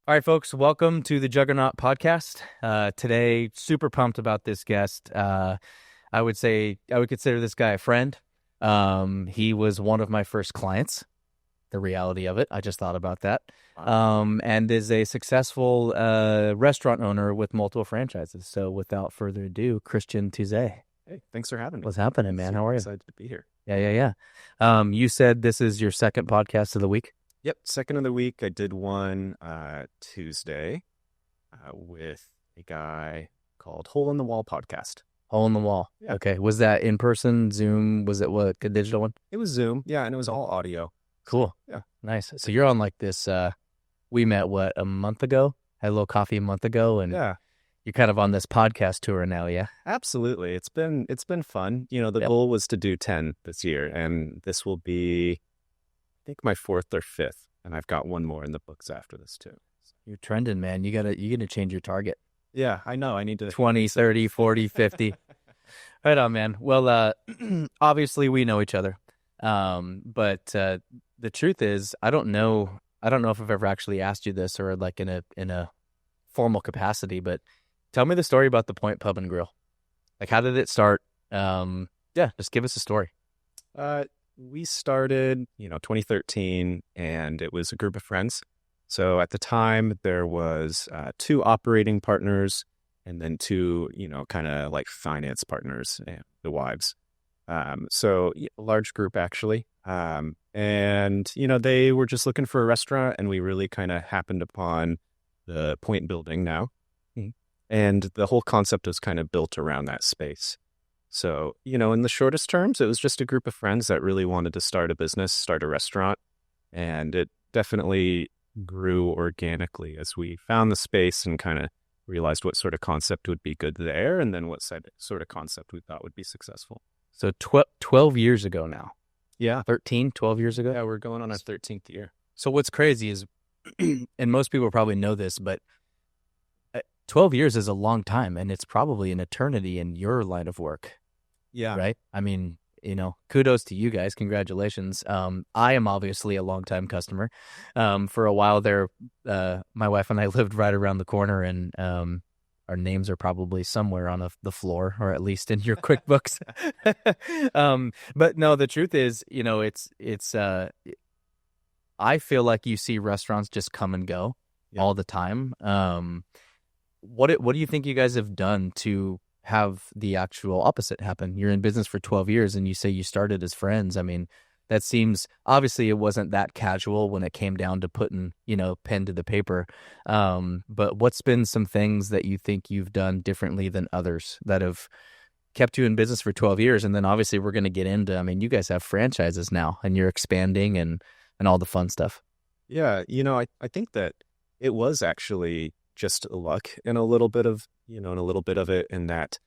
All right, folks, welcome to the Juggernaut Podcast. Today, super pumped about this guest. I would consider this guy a friend. He was one of my first clients, the reality of it. I just thought about that. And is a successful restaurant owner with multiple franchises. So without further ado, Christian Touzet. Hey, thanks for having me. What's happening, man? How are you? Excited to be here. Yeah. You said this is your second podcast of the week? Yep, second of the week. I did one Tuesday with a guy called Hole in the Wall Podcast. Hole in the Wall. Yeah. Okay. Was that in person, Zoom? Was it a digital one? It was Zoom, yeah, and it was all audio. Cool. Yeah. Nice. So you're on like this, we met, a month ago? Had a little coffee a month ago, and yeah, you're kind of on this podcast tour now, yeah? Absolutely. It's been fun. The goal was to do 10 this year, and this will be, I think, my fourth or fifth, and I've got one more in the books after this too. You're trending, man. You're gonna change your target. Yeah, I know. I need to 20, 30, 40, 50. Right on, man. Well, obviously we know each other. But the truth is, I don't know if I've ever actually asked you this or like in a formal capacity, but tell me the story about the Point Pub and Grill. Like, how did it start? Just give us a story. We started, 2013, and it was a group of friends. So at the time, there was 2 operating partners and then 2, kind of like finance partners, and the wives. So a large group, actually. And, they were just looking for a restaurant, and we really kind of happened upon the Point building now. Mm-hmm. And the whole concept was kind of built around that space. So, in the shortest terms, it was just a group of friends that really wanted to start a business, start a restaurant. And it definitely grew organically as we found the space and kind of realized what sort of concept would be good there, and then what sort of concept we thought would be successful. So 12 years ago now. Yeah. 12 years ago? Yeah, we're going on our 13th year. So what's crazy is, and most people probably know this, but 12 years is a long time, and it's probably an eternity in your line of work. Yeah. Right? I mean, kudos to you guys. Congratulations. I am obviously a longtime customer. For a while there, my wife and I lived right around the corner, and our names are probably somewhere on the floor, or at least in your QuickBooks. But no, the truth is, it's I feel like you see restaurants just come and go all the time. What do you think you guys have done to have the actual opposite happen? You're in business for 12 years and you say you started as friends. I mean, that seems, obviously it wasn't that casual when it came down to putting, pen to the paper. But what's been some things that you think you've done differently than others that have kept you in business for 12 years? And then obviously we're going to get into, you guys have franchises now and you're expanding and all the fun stuff. Yeah. I think that it was actually just luck in a little bit of it, in that,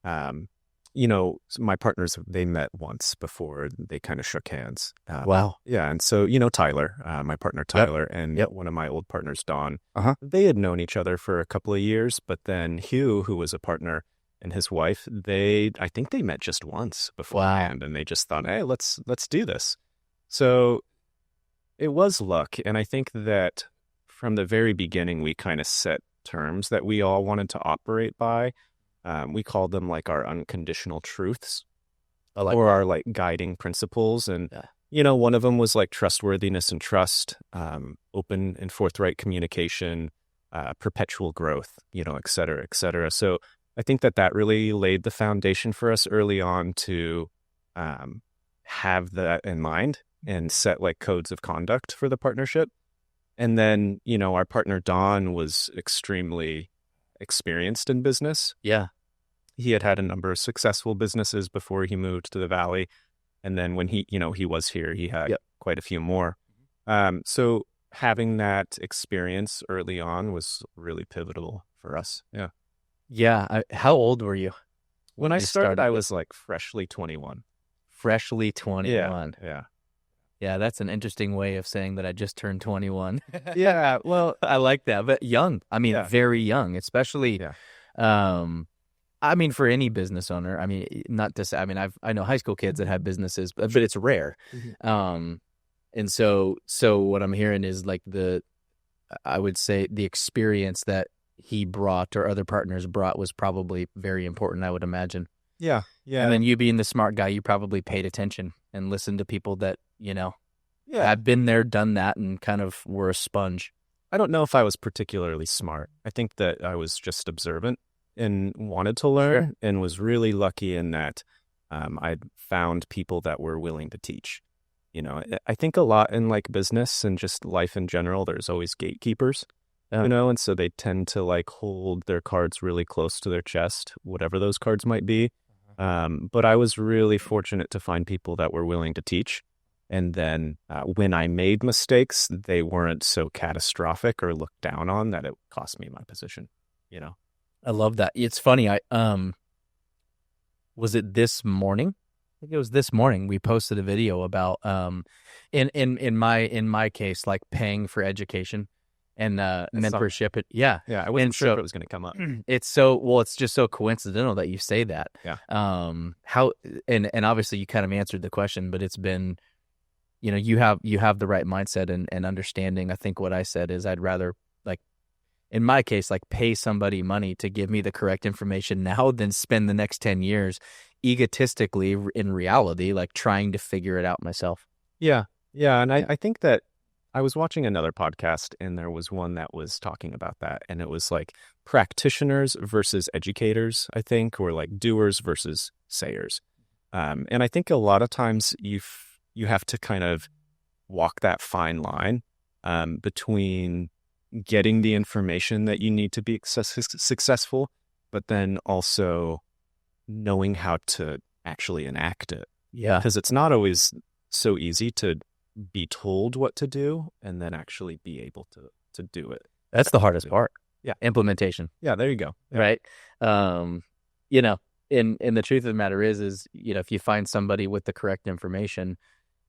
my partners, they met once before they kind of shook hands. Wow. Yeah. And so, Tyler, my partner, Tyler, and one of my old partners, Don, they had known each other for a couple of years, but then Hugh, who was a partner, and his wife, I think they met just once beforehand. Wow. And they just thought, hey, let's do this. So it was luck. And I think that from the very beginning, we kind of set terms that we all wanted to operate by. We called them like our unconditional truths, or our like guiding principles. And, one of them was like trustworthiness and trust, open and forthright communication, perpetual growth, et cetera, et cetera. So I think that really laid the foundation for us early on to have that in mind and set like codes of conduct for the partnership. And then, our partner, Don, was extremely experienced in business. Yeah. He had a number of successful businesses before he moved to the Valley. And then when he was here, he had quite a few more. So having that experience early on was really pivotal for us. Yeah. Yeah. How old were you? When I started, I was like freshly 21. Freshly 21. Yeah. Yeah, that's an interesting way of saying that I just turned 21. Yeah, well, I like that. But young. Very young, especially, for any business owner. I know high school kids that have businesses, but it's rare. Mm-hmm. And so what I'm hearing is like I would say the experience that he brought or other partners brought was probably very important, I would imagine. Yeah. And then you being the smart guy, you probably paid attention and listened to people that, have been there, done that, and kind of were a sponge. I don't know if I was particularly smart. I think that I was just observant and wanted to learn and was really lucky in that I'd found people that were willing to teach. I think a lot in like business and just life in general, there's always gatekeepers, and so they tend to like hold their cards really close to their chest, whatever those cards might be. But I was really fortunate to find people that were willing to teach. And then when I made mistakes, they weren't so catastrophic or looked down on that it cost me my position, I love that. It's funny. Was it this morning? I think it was this morning. We posted a video about in my case, like paying for education and mentorship. Yeah, I wasn't sure if it was going to come up. It's just so coincidental that you say that. Yeah. How and obviously you kind of answered the question, but it's been, you have the right mindset and understanding. I think what I said is I'd rather, like, in my case, like pay somebody money to give me the correct information now than spend the next 10 years egotistically in reality, like trying to figure it out myself. Yeah. And I think that I was watching another podcast and there was one that was talking about that. And it was like practitioners versus educators, I think, or like doers versus sayers. And I think a lot of times you have to kind of walk that fine line between getting the information that you need to be successful, but then also knowing how to actually enact it. Yeah. Because it's not always so easy to be told what to do and then actually be able to do it. That's the hardest part. Yeah. Implementation. Yeah, there you go. Yeah. Right. And the truth of the matter is, if you find somebody with the correct information,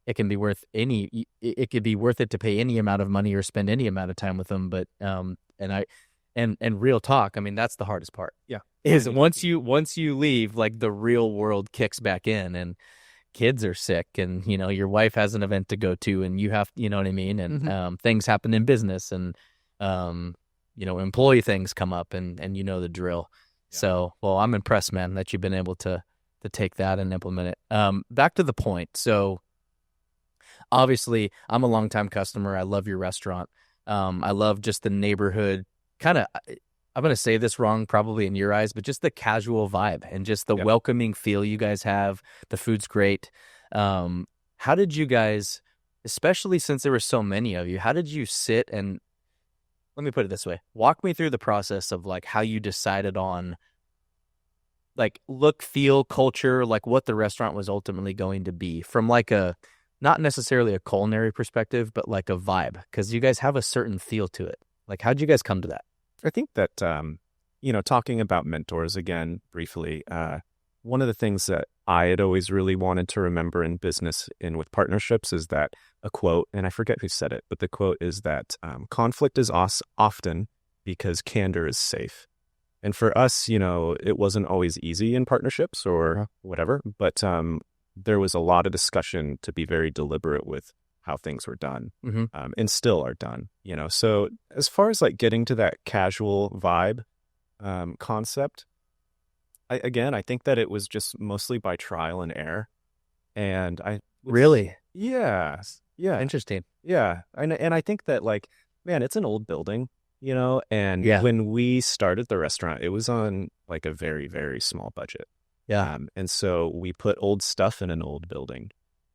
it can be worth it could be worth it to pay any amount of money or spend any amount of time with them. But, and real talk, I mean, that's the hardest part. Yeah. Is once you leave, like the real world kicks back in and kids are sick and, your wife has an event to go to and you have, you know what I mean? And, things happen in business and, employee things come up and the drill. Yeah. So, well, I'm impressed, man, that you've been able to take that and implement it. Back to the point. So, obviously, I'm a longtime customer. I love your restaurant. I love just the neighborhood kind of, I'm going to say this wrong probably in your eyes, but just the casual vibe and just the welcoming feel you guys have. The food's great. How did you guys, especially since there were so many of you, how did you sit and, let me put it this way, walk me through the process of like how you decided on like look, feel, culture, like what the restaurant was ultimately going to be from like not necessarily a culinary perspective, but like a vibe, because you guys have a certain feel to it. Like, how'd you guys come to that? I think that, talking about mentors again, briefly, one of the things that I had always really wanted to remember in business and with partnerships is that a quote, and I forget who said it, but the quote is that conflict is often because candor is safe. And for us, it wasn't always easy in partnerships or whatever, but there was a lot of discussion to be very deliberate with how things were done, and still are done, So as far as like getting to that casual vibe concept, I think that it was just mostly by trial and error. And Really? Yeah. Interesting. Yeah. And I think that like, man, it's an old building, and when we started the restaurant, it was on like a very, very small budget. Yeah. And so we put old stuff in an old building.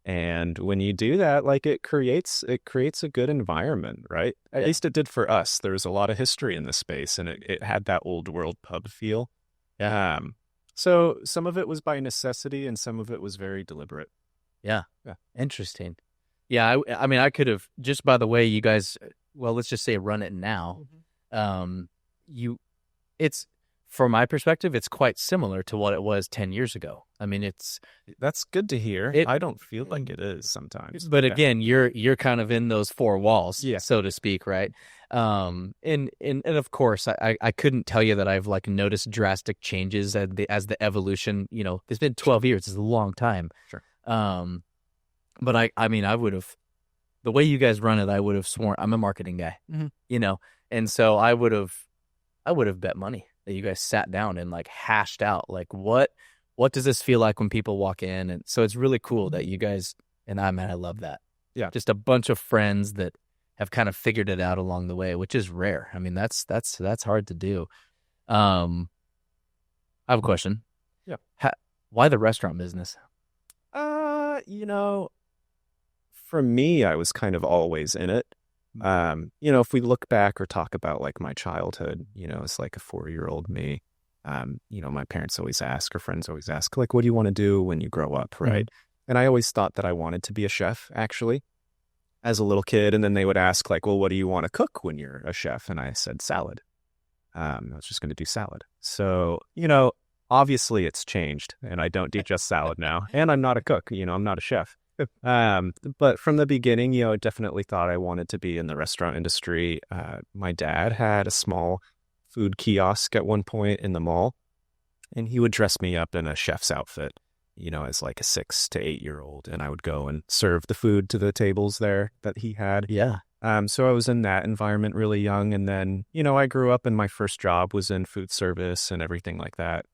And when you do that, like it creates a good environment, right? At least it did for us. There was a lot of history in the space and it had that old world pub feel. Yeah. So some of it was by necessity and some of it was very deliberate. Yeah. Interesting. Yeah. I mean, I could have, just by the way you guys, well, let's just say run it now. It's, from my perspective, it's quite similar to what it was 10 years ago. I mean, that's good to hear. I don't feel like it is sometimes. But again, you're kind of in those four walls, so to speak, right? And of course, I couldn't tell you that I've like noticed drastic changes as the evolution. It's been 12 years. It's a long time. Sure. But I mean, I would have. the way you guys run it, I would have sworn I'm a marketing guy, and so I would have bet money that you guys sat down and like hashed out like what does this feel like when people walk in, and so it's really cool that you guys and I love that. Yeah, just a bunch of friends that have kind of figured it out along the way, which is rare. I mean, that's hard to do. I have a question. Yeah, why the restaurant business? For me, I was kind of always in it. If we look back or talk about like my childhood, it's like a 4-year-old me. My parents always ask, or friends always ask, like, what do you want to do when you grow up, right? Mm-hmm. And I always thought that I wanted to be a chef, actually, as a little kid. And then they would ask, like, well, what do you want to cook when you're a chef? And I said salad. I was just going to do salad. So, obviously it's changed, and I don't do just salad now. And I'm not a cook, I'm not a chef. But from the beginning, I definitely thought I wanted to be in the restaurant industry. My dad had a small food kiosk at one point in the mall, and he would dress me up in a chef's outfit, as like a 6 to 8-year-old, and I would go and serve the food to the tables there that he had. Yeah. So I was in that environment really young, and then, I grew up and my first job was in food service and everything like that.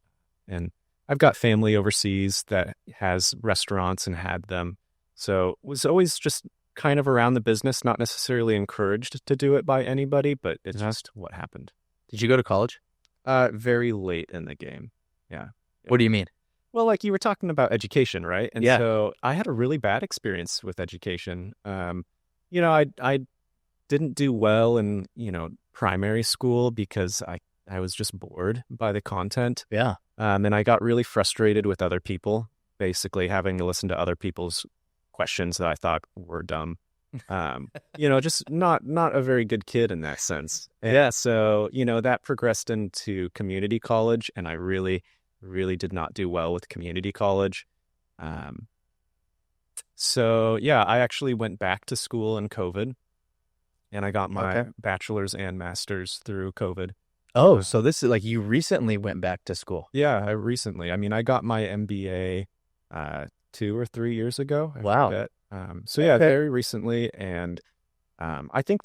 And I've got family overseas that has restaurants and had them. So was always just kind of around the business, not necessarily encouraged to do it by anybody, but it's just what happened. Did you go to college? Very late in the game. Yeah. What do you mean? Well, like you were talking about education, right? And yeah. So I had a really bad experience with education. I didn't do well in, primary school because I was just bored by the content. Yeah. And I got really frustrated with other people, basically having to listen to other people's questions that I thought were dumb. Just not a very good kid in that sense. And yeah. So, that progressed into community college, and I really, really did not do well with community college. So yeah, I actually went back to school in COVID, and I got my bachelor's and master's through COVID. Oh, so this is like you recently went back to school. Yeah, I recently. I mean, I got my MBA 2 or 3 years ago. Wow. So yeah, very recently, and I think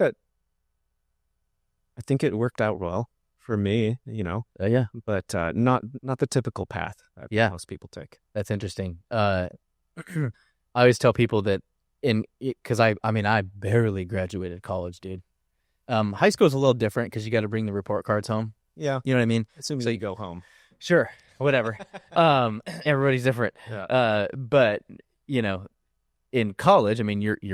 it worked out well for me, yeah, but not the typical path that most people take. That's interesting. I always tell people that because I barely graduated college, dude. High school is a little different because you got to bring the report cards home. Yeah, you know what I mean. Assuming you go home. Sure, whatever. Everybody's different. Yeah. But in college, I mean, you're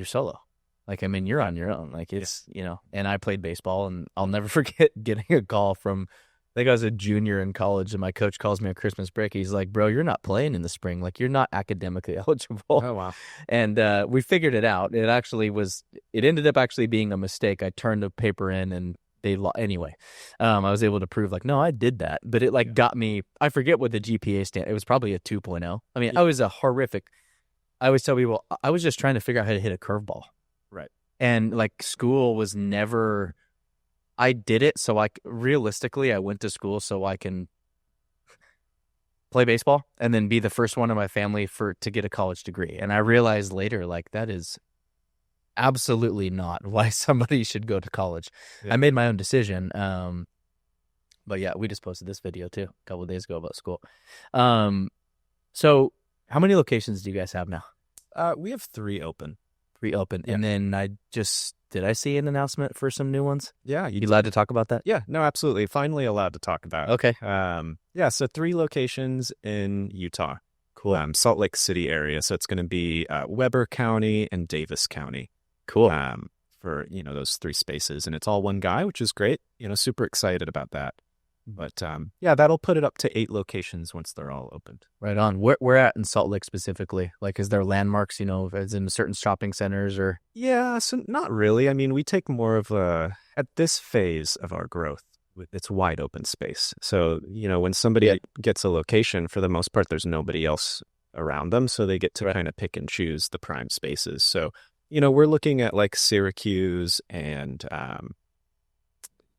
solo. Like, I mean, you're on your own. Like, it's and I played baseball, and I'll never forget getting a call from. I think I was a junior in college, and my coach calls me on Christmas break. He's like, "Bro, you're not playing in the spring. Like, you're not academically eligible." Oh wow! And we figured it out. It actually was. It ended up actually being a mistake. I turned the paper in, and they anyway. I was able to prove like, no, I did that, but it got me. I forget what the GPA stand. It was probably a 2.0. I mean, I was a horrific. I always tell people I was just trying to figure out how to hit a curveball. Right. And like school was never. I did it so realistically I went to school so I can play baseball and then be the first one in my family to get a college degree. And I realized later like that is absolutely not why somebody should go to college. Yeah. I made my own decision. But yeah, we just posted this video too a couple of days ago about school. So how many locations do you guys have now? We have 3 open. 3 open. Yeah. And then did I see an announcement for some new ones? Yeah. You allowed to talk about that? Yeah, no, absolutely. Finally allowed to talk about it. Okay. Yeah, so 3 locations in Utah. Cool. Salt Lake City area. So it's going to be Weber County and Davis County. Cool. For, those 3 spaces. And it's all one guy, which is great. Super excited about that. But yeah, that'll put it up to 8 locations once they're all opened. Right on. Where at in Salt Lake specifically? Like, is there landmarks, as in certain shopping centers or? Yeah, so not really. I mean, we take more of at this phase of our growth, it's wide open space. So, when somebody gets a location, for the most part, there's nobody else around them. So they get to kind of pick and choose the prime spaces. So, we're looking at like Syracuse and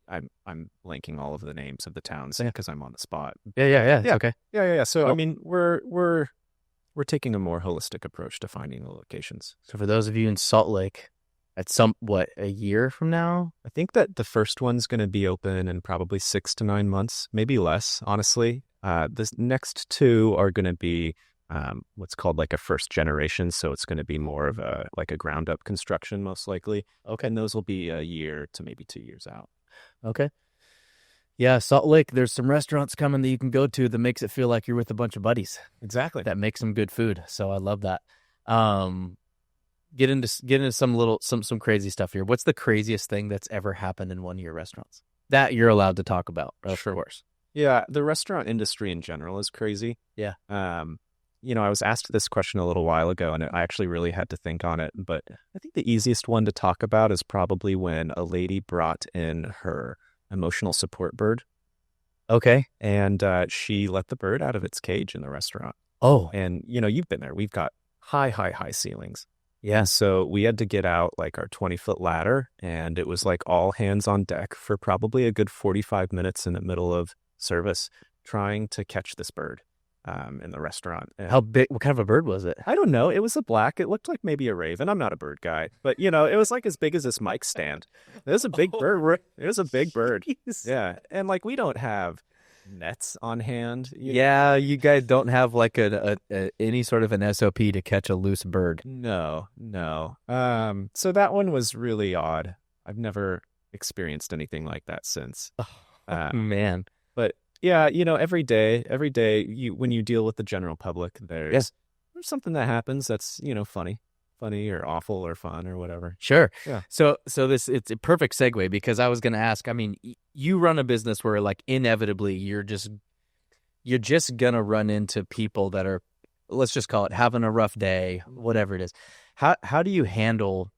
I'm blanking all of the names of the towns because I'm on the spot. Yeah. Okay. Yeah. So I mean, we're we're taking a more holistic approach to finding the locations. So for those of you in Salt Lake, at a year from now? I think that the first one's going to be open in probably 6 to 9 months, maybe less, honestly. The next two are going to be what's called like a first generation. So it's going to be more of a ground up construction, most likely. Okay. And those will be a year to maybe 2 years out. Okay. Yeah, Salt Lake, there's some restaurants coming that you can go to that makes it feel like you're with a bunch of buddies. Exactly. That make some good food. So I love that. Get into some crazy stuff here. What's the craziest thing that's ever happened in one of your restaurants that you're allowed to talk about? Of course. Yeah, the restaurant industry in general is crazy. Yeah. I was asked this question a little while ago, and I actually really had to think on it. But I think the easiest one to talk about is probably when a lady brought in her emotional support bird. Okay. And she let the bird out of its cage in the restaurant. Oh. And, you've been there. We've got high ceilings. Yeah. So we had to get out like our 20-foot ladder, and it was like all hands on deck for probably a good 45 minutes in the middle of service trying to catch this bird in the restaurant. And how big? What kind of a bird was it? I don't know. It was a black. It looked like maybe a raven. I'm not a bird guy, but it was like as big as this mic stand. It was a big bird. It was a big bird. Yeah. And like, we don't have nets on hand. Yeah. You guys don't have like any sort of an SOP to catch a loose bird. No. So that one was really odd. I've never experienced anything like that since. Man. But yeah, every day, when you deal with the general public, there's something that happens that's, funny or awful or fun or whatever. Sure. Yeah. So it's a perfect segue, because I was going to ask, I mean, you run a business where like inevitably you're just going to run into people that are, let's just call it having a rough day, whatever it is. How do you handle,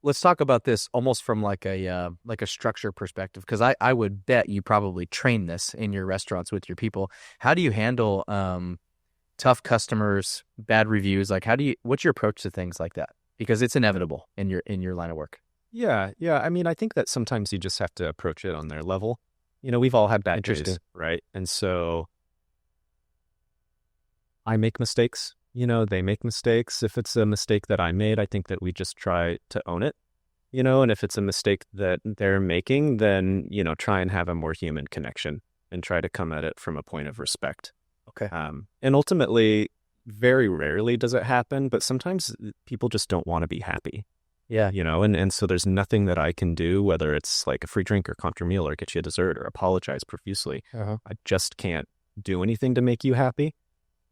let's talk about this almost from like a structure perspective, because I would bet you probably train this in your restaurants with your people. How do you handle tough customers, bad reviews? Like, what's your approach to things like that? Because it's inevitable in your line of work. Yeah. I mean, I think that sometimes you just have to approach it on their level. We've all had bad days, right? And so I make mistakes. They make mistakes. If it's a mistake that I made, I think that we just try to own it. And if it's a mistake that they're making, then, try and have a more human connection and try to come at it from a point of respect. Okay. And ultimately, very rarely does it happen, but sometimes people just don't want to be happy. Yeah. And so there's nothing that I can do, whether it's like a free drink or contra meal or get you a dessert or apologize profusely. Uh-huh. I just can't do anything to make you happy.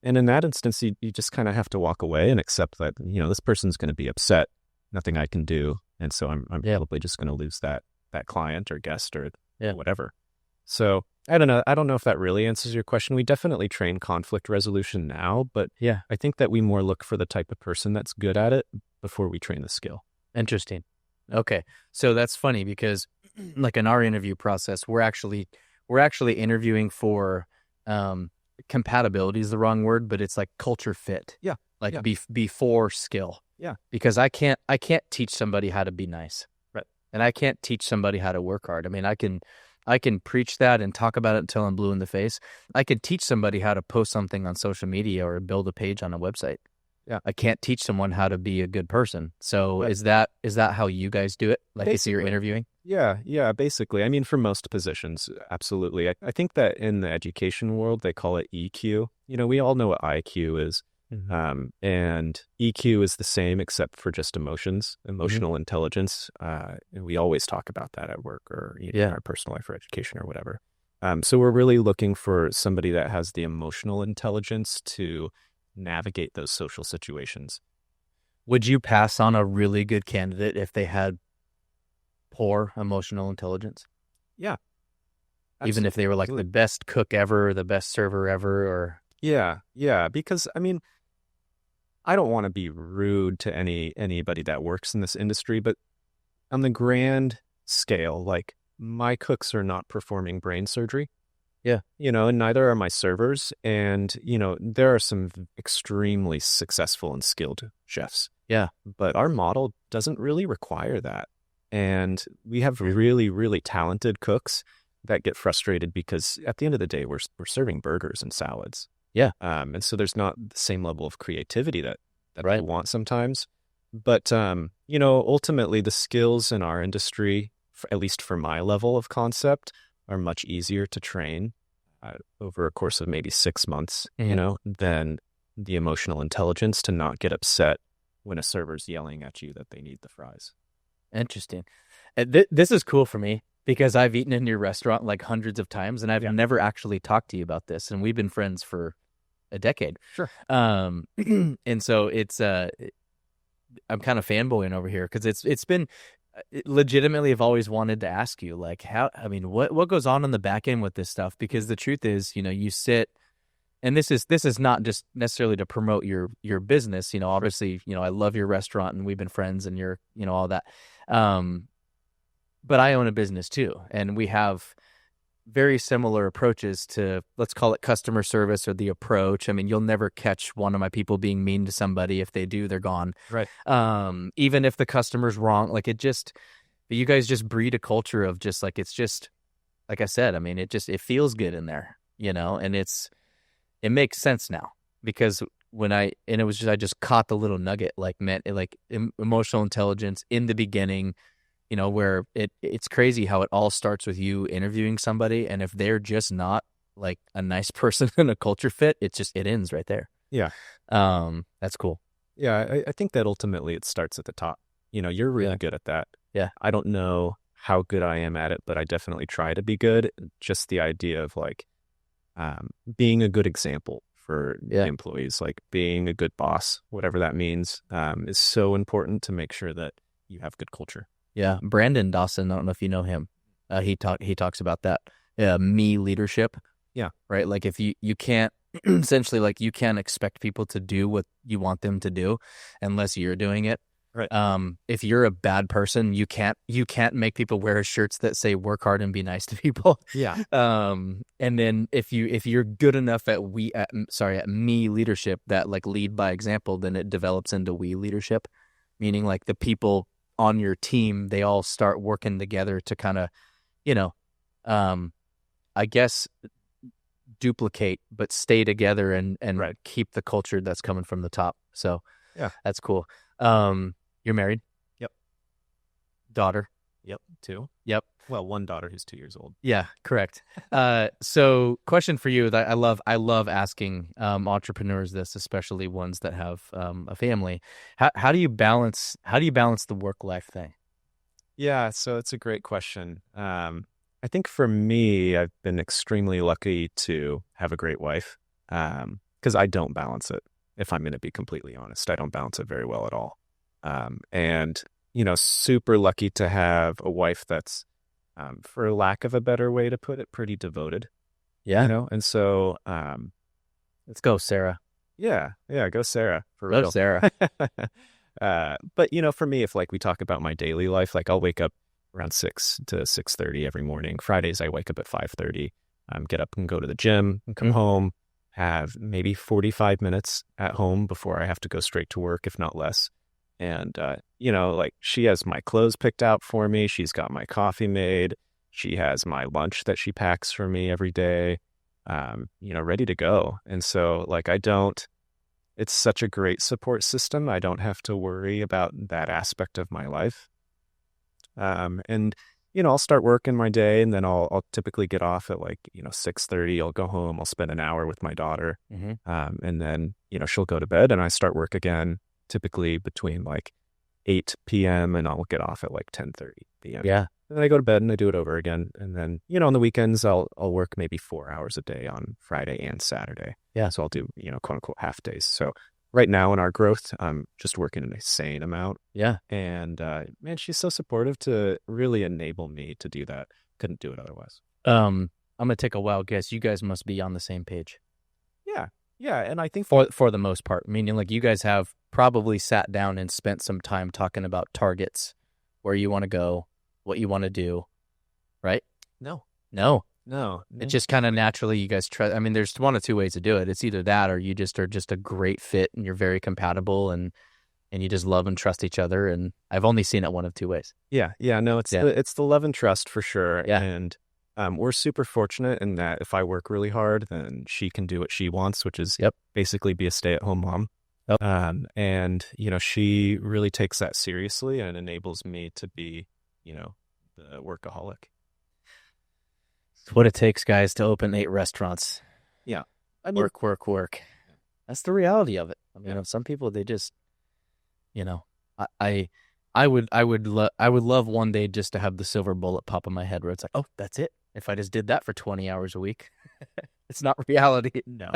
And in that instance, you just kind of have to walk away and accept that, this person's going to be upset. Nothing I can do. And so I'm probably just going to lose that client or guest or whatever. So I don't know. I don't know if that really answers your question. We definitely train conflict resolution now, but I think that we more look for the type of person that's good at it before we train the skill. Interesting. Okay. So that's funny, because like in our interview process, we're actually interviewing for, compatibility is the wrong word, but it's like culture fit. Yeah. Like before skill. Yeah. Because I can't teach somebody how to be nice. Right. And I can't teach somebody how to work hard. I mean, I can preach that and talk about it until I'm blue in the face. I could teach somebody how to post something on social media or build a page on a website. Yeah. I can't teach someone how to be a good person. So right. is that how you guys do it? Like, if you're interviewing? Yeah, basically. I mean, for most positions, absolutely. I think that in the education world, they call it EQ. We all know what IQ is. Mm-hmm. And EQ is the same except for just emotions, emotional mm-hmm. intelligence. And we always talk about that at work or in our personal life or education or whatever. So we're really looking for somebody that has the emotional intelligence to navigate those social situations. Would you pass on a really good candidate if they had poor emotional intelligence? Yeah. Absolutely. Even if they were like the best cook ever, the best server ever, or... Yeah. Because, I mean, I don't want to be rude to anybody that works in this industry, but on the grand scale, like, my cooks are not performing brain surgery. Yeah. And neither are my servers. And, there are some extremely successful and skilled chefs. Yeah. But our model doesn't really require that. And we have really, really talented cooks that get frustrated because at the end of the day, we're serving burgers and salads. Yeah. And so there's not the same level of creativity that Right. they want sometimes. But, ultimately the skills in our industry, at least for my level of concept, are much easier to train over a course of maybe 6 months, than the emotional intelligence to not get upset when a server's yelling at you that they need the fries. Interesting. This is cool for me because I've eaten in your restaurant like hundreds of times, and I've never actually talked to you about this, and we've been friends for a decade. Sure. And so it's I'm kind of fanboying over here because it's been legitimately I've always wanted to ask you like what goes on in the back end with this stuff, because the truth is, you sit, and this is not just necessarily to promote your business, obviously, I love your restaurant and we've been friends and you're, all that. But I own a business too, and we have very similar approaches to, let's call it customer service or the approach. I mean, you'll never catch one of my people being mean to somebody. If they do, they're gone. Right. Even if the customer's wrong, like you guys just breed a culture of just like, it's just, like I said, I mean, it feels good in there, and it makes sense now because I just caught the little nugget, emotional intelligence in the beginning, where it's crazy how it all starts with you interviewing somebody. And if they're just not like a nice person and a culture fit, it ends right there. Yeah. That's cool. Yeah. I think that ultimately it starts at the top. You're really good at that. Yeah. I don't know how good I am at it, but I definitely try to be good. Just the idea of like, being a good example for employees, like being a good boss, whatever that means, is so important to make sure that you have good culture. Yeah. Brandon Dawson, I don't know if you know him. He talks about that. Me leadership. Yeah. Right. Like if you can't essentially, like, you can't expect people to do what you want them to do unless you're doing it. Right. If you're a bad person, you can't make people wear shirts that say work hard and be nice to people. Yeah. And then if you're good enough at me leadership, that like lead by example, then it develops into we leadership, meaning like the people on your team, they all start working together to kind of, I guess duplicate but stay together and right. keep the culture that's coming from the top. So yeah, that's cool. You're married? Yep. Daughter? Yep. 2. Yep. Well, one daughter who's 2 years old. Yeah, correct. So question for you that I love asking entrepreneurs this, especially ones that have a family. How do you balance the work-life thing? Yeah, so it's a great question. I think for me, I've been extremely lucky to have a great wife, because I don't balance it. If I'm going to be completely honest, I don't balance it very well at all. And, super lucky to have a wife that's, for lack of a better way to put it, pretty devoted. Yeah. And so, let's go, Sarah. Yeah. Go Sarah. For Love real. Sarah. But, for me, if like we talk about my daily life, like I'll wake up around 6 to 6:30 every morning. Fridays, I wake up at 5:30, get up and go to the gym and come home, have maybe 45 minutes at home before I have to go straight to work, if not less. And, like she has my clothes picked out for me. She's got my coffee made. She has my lunch that she packs for me every day, ready to go. And so like, it's such a great support system. I don't have to worry about that aspect of my life. And, I'll start working my day and then I'll typically get off at like, 6:30. I'll go home. I'll spend an hour with my daughter. Mm-hmm. And then, she'll go to bed and I start work again, typically between like 8 p.m. and I'll get off at like 10:30 p.m. Yeah. And then I go to bed and I do it over again. And then, on the weekends, I'll work maybe 4 hours a day on Friday and Saturday. Yeah. So I'll do, quote unquote half days. So right now in our growth, I'm just working an insane amount. Yeah. And man, she's so supportive to really enable me to do that. Couldn't do it otherwise. I'm going to take a wild guess. You guys must be on the same page. Yeah. Yeah. And I think for the most part, meaning like you guys have probably sat down and spent some time talking about targets, where you want to go, what you want to do, right? No. It just kind of naturally, you guys trust. I mean, there's one of two ways to do it. It's either that, or you just are just a great fit and you're very compatible and you just love and trust each other. And I've only seen it one of two ways. Yeah. No, it's the love and trust for sure. Yeah. And, We're super fortunate in that if I work really hard, then she can do what she wants, which is basically be a stay-at-home mom. And, she really takes that seriously and enables me to be, the workaholic. It's what it takes, guys, to open 8 restaurants. Yeah. I mean, work. That's the reality of it. I mean, some people, they just, I would love one day just to have the silver bullet pop in my head where it's like, oh, that's it. If I just did that for 20 hours a week, it's not reality. No.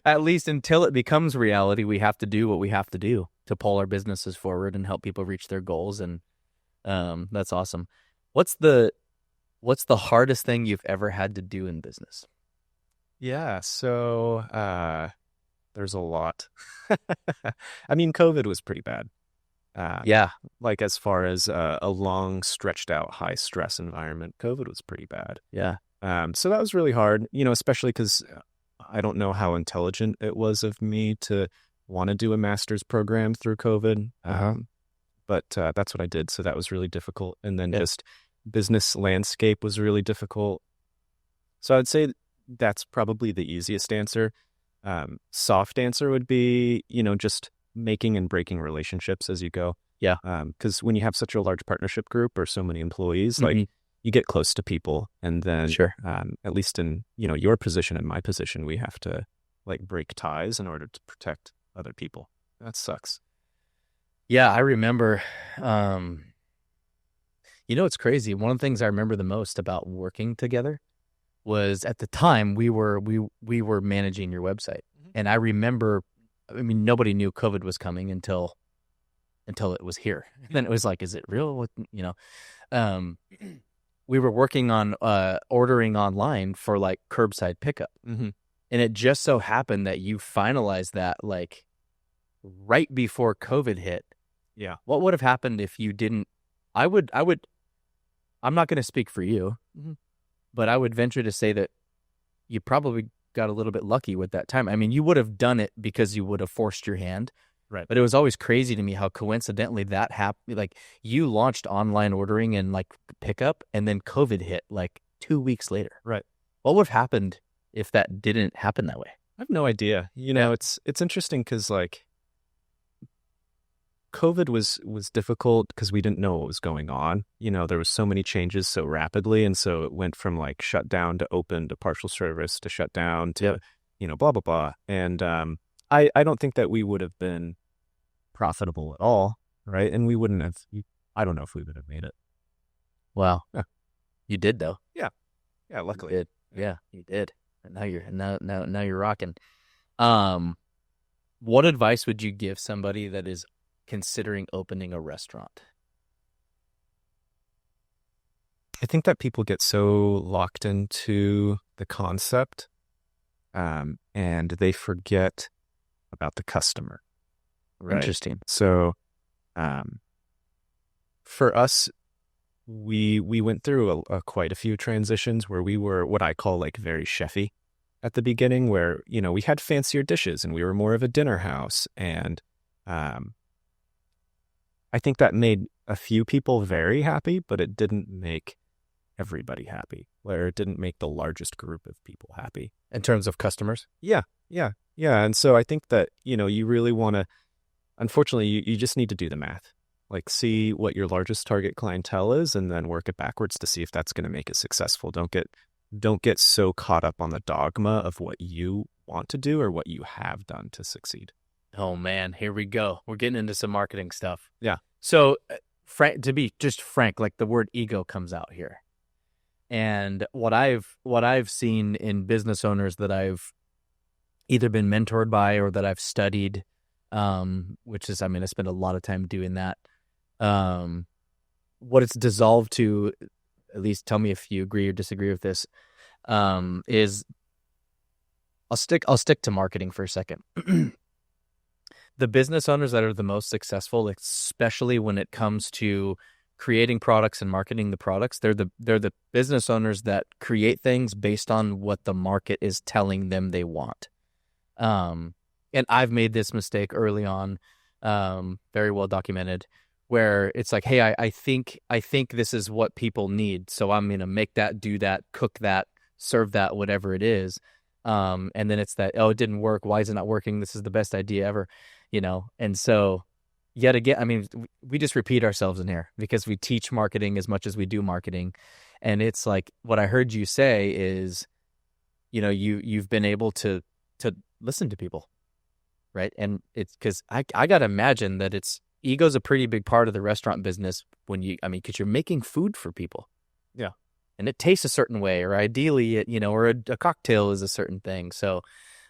At least until it becomes reality, we have to do what we have to do to pull our businesses forward and help people reach their goals. And that's awesome. What's the hardest thing you've ever had to do in business? Yeah, so there's a lot. I mean, COVID was pretty bad. Like as far as a long, stretched out, high stress environment, COVID was pretty bad. Yeah. So that was really hard, especially because I don't know how intelligent it was of me to want to do a master's program through COVID. But that's what I did. So that was really difficult. And then just business landscape was really difficult. So I'd say that's probably the easiest answer. Soft answer would be, just making and breaking relationships as you go. Yeah. Because when you have such a large partnership group or so many employees, like you get close to people, and then at least in, your position and my position, we have to like break ties in order to protect other people. That sucks. Yeah, I remember, it's crazy. One of the things I remember the most about working together was at the time we were managing your website. And I remember, nobody knew COVID was coming until it was here. And then it was like, is it real? We were working on ordering online for like curbside pickup. And it just so happened that you finalized that like right before COVID hit. Yeah. What would have happened if you didn't? I'm not going to speak for you, but I would venture to say that you probably got a little bit lucky with that time. I mean, you would have done it because you would have forced your hand. Right. But it was always crazy to me how coincidentally that happened. Like you launched online ordering and like pickup, and then COVID hit like 2 weeks later. Right. What would have happened if that didn't happen that way? I have no idea. It's interesting because like COVID was difficult because we didn't know what was going on. There was so many changes so rapidly. And so it went from like shut down to open to partial service to shut down to, blah, blah, blah. And I don't think that we would have been profitable at all. Right. And we wouldn't have, I don't know if we would have made it. Wow. Yeah. You did though. Yeah. Yeah. Luckily. You did. Yeah, you did. And now you're rocking. What advice would you give somebody that is considering opening a restaurant? I think that people get so locked into the concept and they forget about the customer. Right. Interesting. So for us, we went through quite a few transitions where we were what I call like very chefy at the beginning, where, we had fancier dishes and we were more of a dinner house. And I think that made a few people very happy, but it didn't make everybody happy, where it didn't make the largest group of people happy. In terms of customers? Yeah. And so I think that, you really want to, unfortunately, you just need to do the math. Like see what your largest target clientele is and then work it backwards to see if that's going to make it successful. Don't get so caught up on the dogma of what you want to do or what you have done to succeed. Oh man, here we go. We're getting into some marketing stuff. Yeah. So, to be just frank, like the word ego comes out here. And what I've seen in business owners that I've either been mentored by or that I've studied, which is, I spend a lot of time doing that. What it's dissolved to, at least tell me if you agree or disagree with this, is I'll stick to marketing for a second. The business owners that are the most successful, especially when it comes to creating products and marketing the products, they're the business owners that create things based on what the market is telling them they want. And I've made this mistake early on, very well documented, where it's like, hey, I think this is what people need, so I'm gonna make that, do that, cook that, serve that, whatever it is. And then it's that, oh, it didn't work. Why is it not working? This is the best idea ever, And so, yet again, I mean, we just repeat ourselves in here because we teach marketing as much as we do marketing, and it's like what I heard you say is, you've been able to listen to people, right? And it's because I gotta imagine that ego's a pretty big part of the restaurant business because you're making food for people. Yeah. And it tastes a certain way, or ideally or a cocktail is a certain thing. So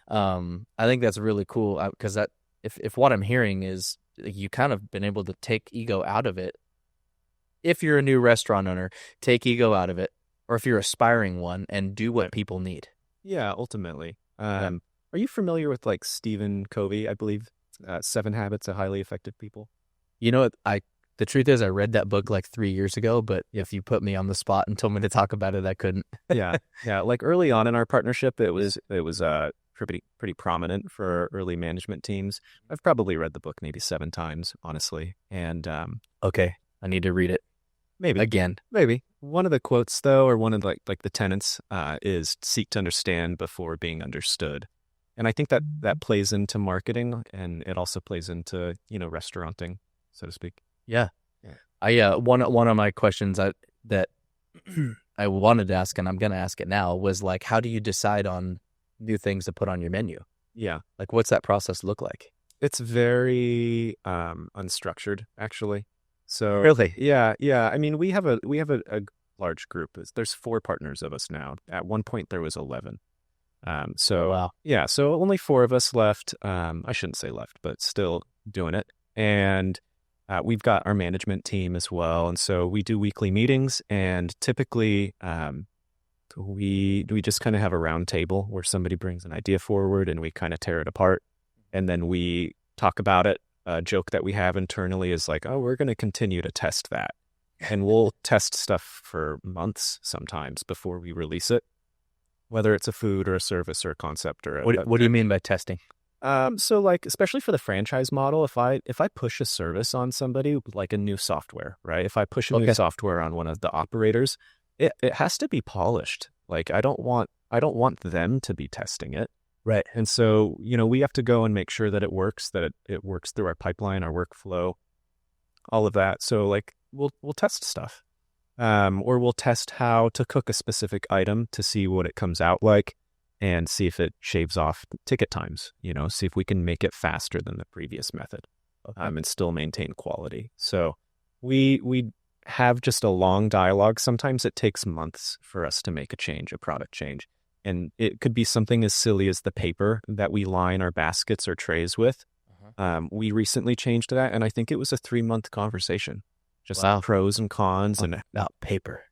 I think that's really cool because if what I'm hearing is you kind of been able to take ego out of it. If you're a new restaurant owner, take ego out of it. Or if you're aspiring one, and do what people need. Yeah, ultimately. Are you familiar with like Stephen Covey, I believe, 7 Habits of Highly Effective People? The truth is I read that book like 3 years ago, but if you put me on the spot and told me to talk about it, I couldn't. Yeah. Like early on in our partnership, it was pretty prominent for early management teams. I've probably read the book maybe 7 times, honestly. And okay, I need to read it. Maybe again. Maybe one of the quotes though, or one of like the tenets, is seek to understand before being understood. And I think that plays into marketing, and it also plays into restauranting, so to speak. Yeah. One of my questions that I wanted to ask, and I'm going to ask it now, was like, how do you decide on new things to put on your menu? Yeah. Like, what's that process look like? It's very unstructured, actually. So really, yeah. I mean, we have a large group. There's 4 partners of us now. At one point, there was 11. So wow. Yeah, so only 4 of us left. I shouldn't say left, but still doing it. And we've got our management team as well, and so we do weekly meetings. And typically, we just kind of have a round table where somebody brings an idea forward, and we kind of tear it apart, and then we talk about it. A joke that we have internally is like, oh, we're going to continue to test that. And we'll test stuff for months sometimes before we release it, whether it's a food or a service or a concept or what do you mean by testing? So like, especially for the franchise model, if I push a service on somebody, like a new software, right? If I push a new software on one of the operators, it has to be polished. Like I don't want them to be testing it. Right. And so, we have to go and make sure that it works, that it works through our pipeline, our workflow, all of that. So like we'll test stuff. Or we'll test how to cook a specific item to see what it comes out like and see if it shaves off ticket times, see if we can make it faster than the previous method, and still maintain quality. So we have just a long dialogue. Sometimes it takes months for us to make a product change. And it could be something as silly as the paper that we line our baskets or trays with. We recently changed that, and I think it was a 3-month conversation. Just pros and cons and about paper,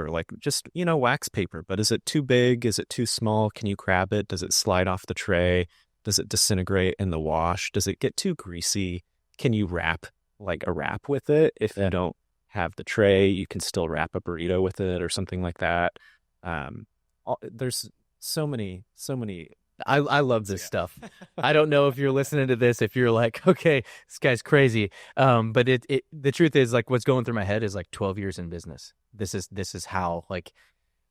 like just, wax paper. But is it too big? Is it too small? Can you grab it? Does it slide off the tray? Does it disintegrate in the wash? Does it get too greasy? Can you wrap like a wrap with it? If you don't have the tray, you can still wrap a burrito with it or something like that. There's so many. I love this stuff. I don't know if you're listening to this, if you're like, okay, this guy's crazy. But the truth is, like, what's going through my head is like 12 years in business. This is how, like,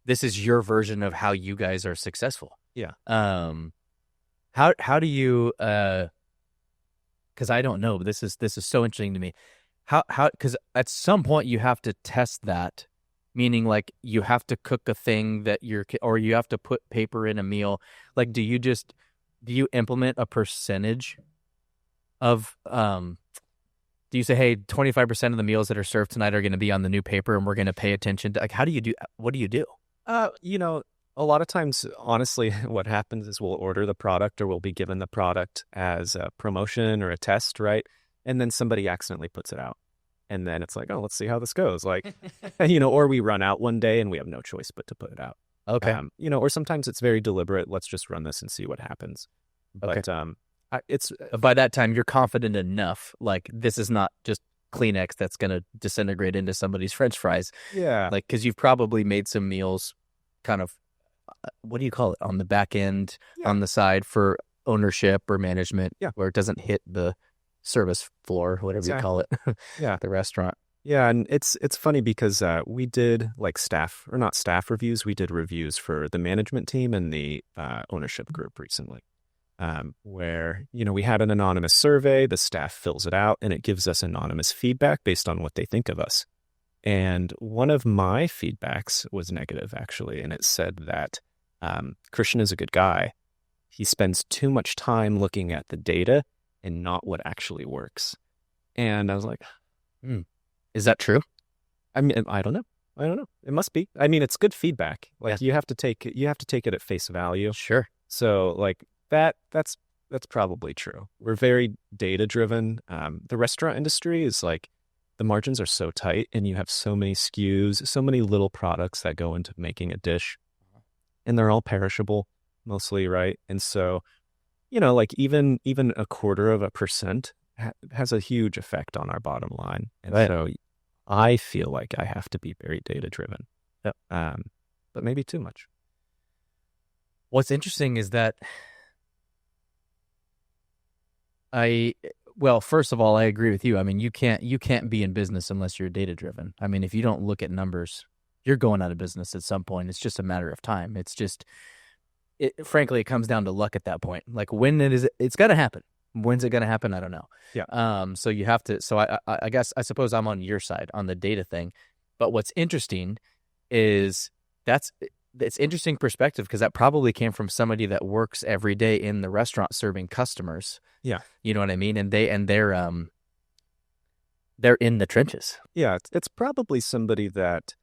this is your version of how you guys are successful. Yeah. How do you, cause I don't know, but this is so interesting to me. Cause at some point you have to test that. Meaning, like, you have to cook a thing or you have to put paper in a meal. Like, do you implement a percentage of, do you say, hey, 25% of the meals that are served tonight are going to be on the new paper and we're going to pay attention to, like, what do you do? A lot of times, honestly, what happens is we'll order the product or we'll be given the product as a promotion or a test, right? And then somebody accidentally puts it out. And then it's like, oh, let's see how this goes. Like, or we run out one day and we have no choice but to put it out. Okay. Or sometimes it's very deliberate. Let's just run this and see what happens. But it's by that time you're confident enough. Like, this is not just Kleenex that's going to disintegrate into somebody's French fries. Yeah. Like, because you've probably made some meals kind of, what do you call it, on the back end, on the side for ownership or management, where it doesn't hit the service floor, whatever you call it, Yeah. the restaurant. Yeah, and it's funny because we did like not staff reviews. We did reviews for the management team and the ownership group recently, where we had an anonymous survey. The staff fills it out, and it gives us anonymous feedback based on what they think of us. And one of my feedbacks was negative, actually, and it said that Christian is a good guy. He spends too much time looking at the data and not what actually works. And I was like, Is that true? I mean, I don't know. It must be. I mean, it's good feedback. Like you have to take it at face value. Sure. So like that's probably true. We're very data driven. The restaurant industry is like the margins are so tight, and you have so many SKUs, so many little products that go into making a dish, and they're all perishable mostly, right? And so, like even a 1/4% has a huge effect on our bottom line. And so I feel like I have to be very data driven. Yep. But maybe too much. What's interesting is that well, first of all, I agree with you. I mean, you can't be in business unless you're data driven. I mean, if you don't look at numbers, you're going out of business at some point. It's just a matter of time. It's just, frankly, it comes down to luck at that point. Like it's got to happen. When's it going to happen? I don't know. Yeah. So you have to, I suppose I'm on your side on the data thing, but what's interesting is it's interesting perspective, because that probably came from somebody that works every day in the restaurant serving customers. Yeah. You know what I mean? And they're in the trenches. Yeah. It's probably somebody that,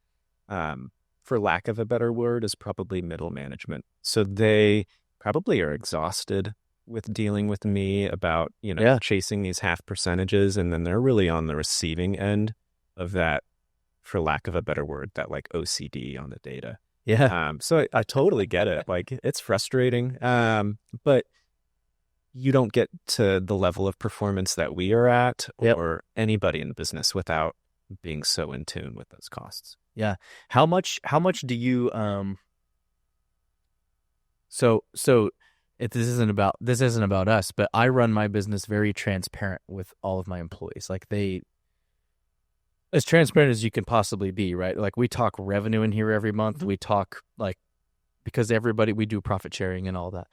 for lack of a better word, is probably middle management. So they probably are exhausted with dealing with me about, chasing these half percentages. And then they're really on the receiving end of that, for lack of a better word, that like OCD on the data. Yeah. So I totally get it. Like it's frustrating. But you don't get to the level of performance that we are at, or anybody in the business, without being so in tune with those costs. Yeah. How much do you, so this isn't about us, but I run my business very transparent with all of my employees. Like as transparent as you can possibly be, right? Like we talk revenue in here every month. We talk because we do profit sharing and all that.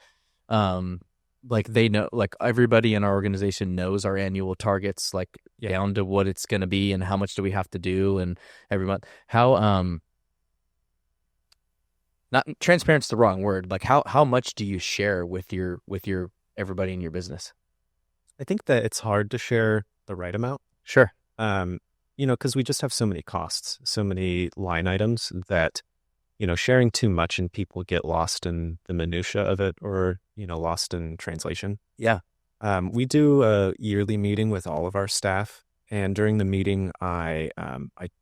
Like they know, like everybody in our organization knows our annual targets, like down to what it's going to be and how much do we have to do, and every month. How not transparent's the wrong word. Like how much do you share with your everybody in your business? I think that it's hard to share the right amount. Sure. Because we just have so many costs, so many line items that, sharing too much and people get lost in the minutia of it, or, lost in translation. Yeah. We do a yearly meeting with all of our staff. And during the meeting, I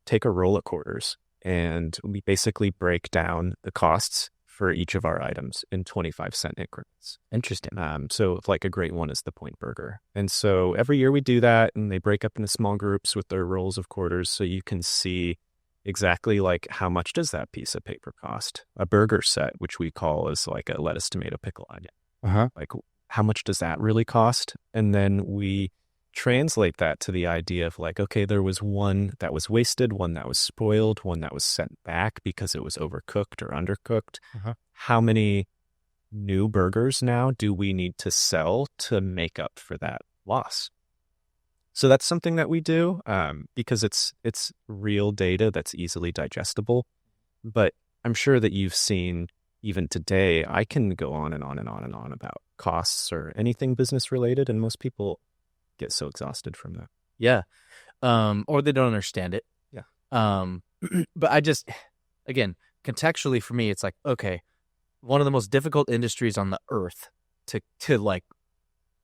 take a roll of quarters, and we basically break down the costs for each of our items in 25-cent increments. Interesting. So like a great one is the Point Burger. And so every year we do that, and they break up into small groups with their rolls of quarters, so you can see exactly like how much does that piece of paper cost. A burger set, which we call is like a lettuce, tomato, pickle, onion. Like how much does that really cost? And then we translate that to the idea of like, okay, there was one that was wasted, one that was spoiled, one that was sent back because it was overcooked or undercooked. How many new burgers now do we need to sell to make up for that loss? So that's something that we do because it's real data that's easily digestible. But I'm sure that you've seen, even today, I can go on and on and on and on about costs or anything business related, and most people get so exhausted from that. Yeah. Or they don't understand it. Yeah. But I just, again, contextually for me, it's like, okay, one of the most difficult industries on the earth to like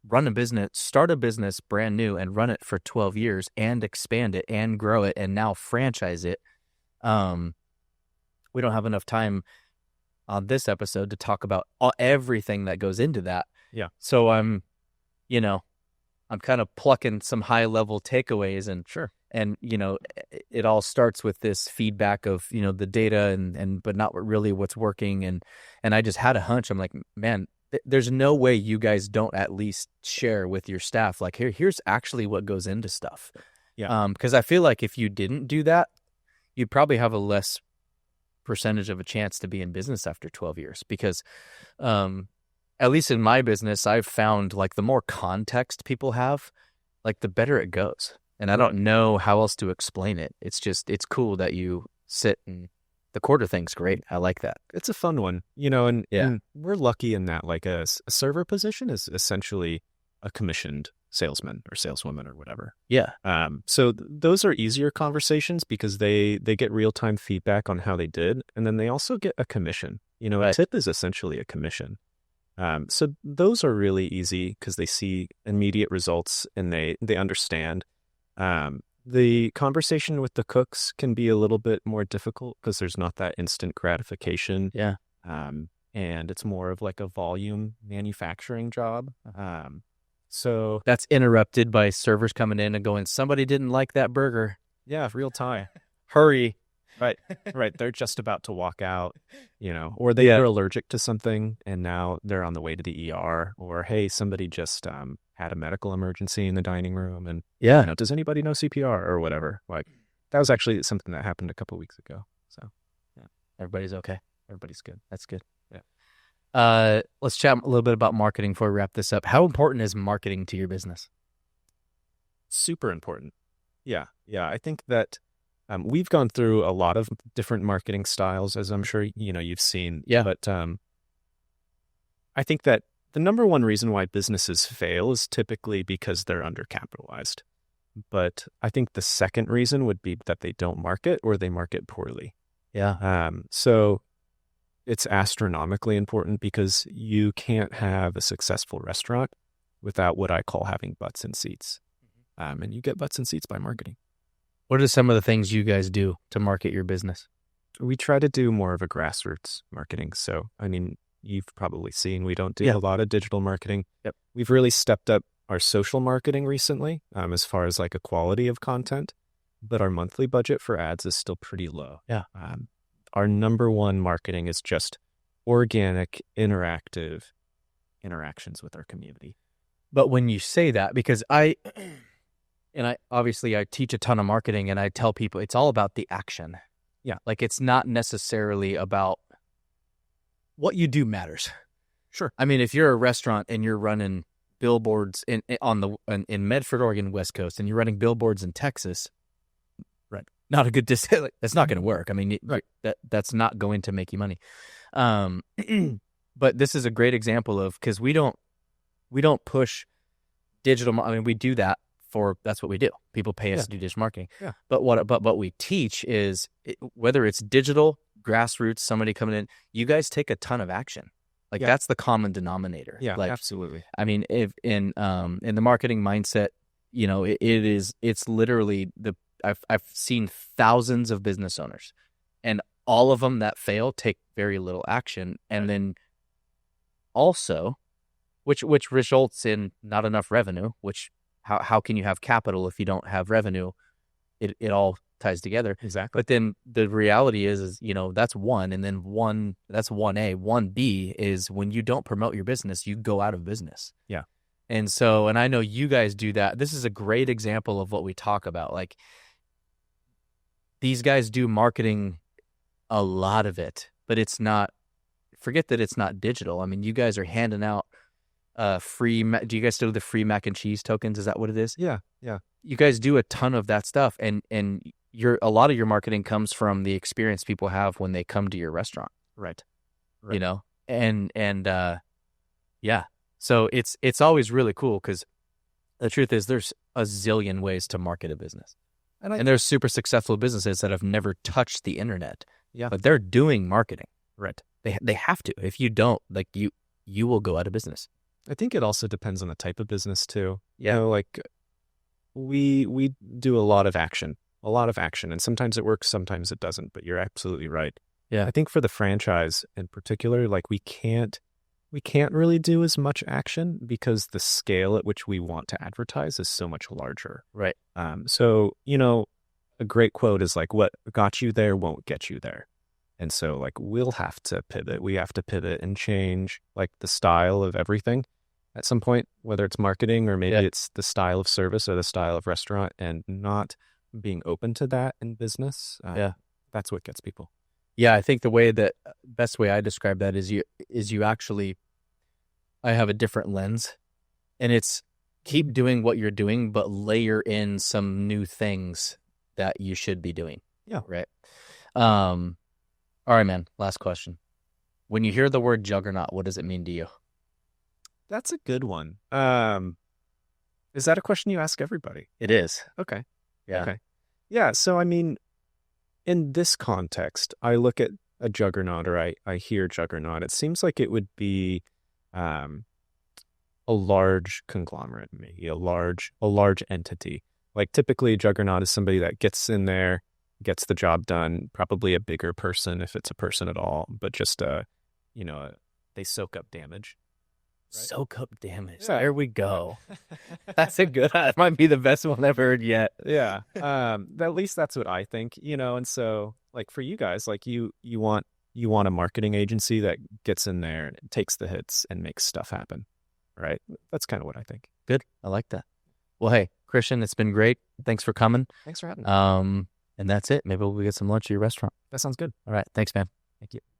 run a business, start a business brand new and run it for 12 years and expand it and grow it and now franchise it. We don't have enough time on this episode to talk about everything that goes into that. Yeah. So I'm kind of plucking some high level takeaways, and sure. And, it all starts with this feedback of, the data but not really what's working. And I just had a hunch. I'm like, man, there's no way you guys don't at least share with your staff, like, here's actually what goes into stuff. Yeah. Because I feel like if you didn't do that, you'd probably have a less percentage of a chance to be in business after 12 years. Because at least in my business, I've found like the more context people have, like the better it goes. And I don't know how else to explain it. It's cool that you sit and the quarter thing's great. I like that. It's a fun one, and we're lucky in that like a server position is essentially a commissioned salesman or saleswoman or whatever. Yeah. So those are easier conversations because they get real-time feedback on how they did. And then they also get a commission. A tip is essentially a commission. So those are really easy because they see immediate results and they understand. The conversation with the cooks can be a little bit more difficult because there's not that instant gratification. Yeah. And it's more of like a volume manufacturing job. So that's interrupted by servers coming in and going, somebody didn't like that burger. Yeah, real time. Hurry. Right. They're just about to walk out, or they're allergic to something and now they're on the way to the ER, or, hey, somebody just had a medical emergency in the dining room and, does anybody know CPR or whatever? Like that was actually something that happened a couple of weeks ago. So yeah, everybody's okay. Everybody's good. That's good. Yeah. Let's chat a little bit about marketing before we wrap this up. How important is marketing to your business? Super important. Yeah. I think that we've gone through a lot of different marketing styles, as I'm sure you've seen. Yeah. But I think that the number one reason why businesses fail is typically because they're undercapitalized. But I think the second reason would be that they don't market or they market poorly. Yeah. So it's astronomically important because you can't have a successful restaurant without what I call having butts in seats. And you get butts in seats by marketing. What are some of the things you guys do to market your business? We try to do more of a grassroots marketing. So, you've probably seen we don't do a lot of digital marketing. Yep. We've really stepped up our social marketing recently as far as like a quality of content, but our monthly budget for ads is still pretty low. Yeah. Our number one marketing is just organic, interactive interactions with our community. But when you say that, because I teach a ton of marketing and I tell people it's all about the action. Yeah. Like it's not necessarily about what you do matters. Sure. I mean, if you're a restaurant and you're running billboards in Medford, Oregon, West Coast, and you're running billboards in Texas, right? Not a good decision. That's not going to work. I mean, that's not going to make you money. But this is a great example of, because we don't push digital. I mean, we do that that's what we do. People pay us to do digital marketing. Yeah. But what we teach is whether it's digital, grassroots, somebody coming in, you guys take a ton of action. Like that's the common denominator. Yeah, like, absolutely. I mean, if in the marketing mindset, it's literally I've seen thousands of business owners, and all of them that fail take very little action, and then also, which results in not enough revenue. Which how can you have capital if you don't have revenue? It all ties together. Exactly. But then the reality is that's one, and then that's 1A. 1B is when you don't promote your business, you go out of business. Yeah. And so, and I know you guys do that. This is a great example of what we talk about. Like these guys do marketing, a lot of it, but forget that it's not digital. I mean, you guys are handing out free. Do you guys still do the free mac and cheese tokens? Is that what it is? Yeah. You guys do a ton of that stuff, and a lot of your marketing comes from the experience people have when they come to your restaurant. Right. Yeah. So it's always really cool because the truth is there's a zillion ways to market a business. And there's super successful businesses that have never touched the internet. Yeah. But they're doing marketing. Right. They have to. If you don't, like you will go out of business. I think it also depends on the type of business too. Yeah. Like we do a lot of action, and sometimes it works, sometimes it doesn't, but you're absolutely right. Yeah. I think for the franchise in particular, like we can't really do as much action because the scale at which we want to advertise is so much larger. Right. So, a great quote is like, what got you there won't get you there. And so like we'll have to pivot. We have to pivot and change like the style of everything at some point, whether it's marketing or maybe it's the style of service or the style of restaurant, and not being open to that in business. That's what gets people. Yeah, I think best way I describe that is you actually, I have a different lens, and it's keep doing what you're doing, but layer in some new things that you should be doing. Yeah. Right. All right, man. Last question. When you hear the word juggernaut, what does it mean to you? That's a good one. Is that a question you ask everybody? It is. Okay. Yeah. Okay. Yeah. So, I mean, in this context, I look at a juggernaut, or I hear juggernaut. It seems like it would be a large conglomerate, maybe a large entity. Like typically, a juggernaut is somebody that gets in there, gets the job done. Probably a bigger person, if it's a person at all, but just they soak up damage. Right? Soak up damage. Yeah. There we go. That's a good. That might be the best one I've heard yet. Yeah. At least that's what I think. And so like for you guys, like you want a marketing agency that gets in there and takes the hits and makes stuff happen. Right. That's kind of what I think. Good. I like that. Well, hey, Christian, it's been great. Thanks for coming. Thanks for having me. And that's it. Maybe we'll get some lunch at your restaurant. That sounds good. All right. Thanks, man. Thank you.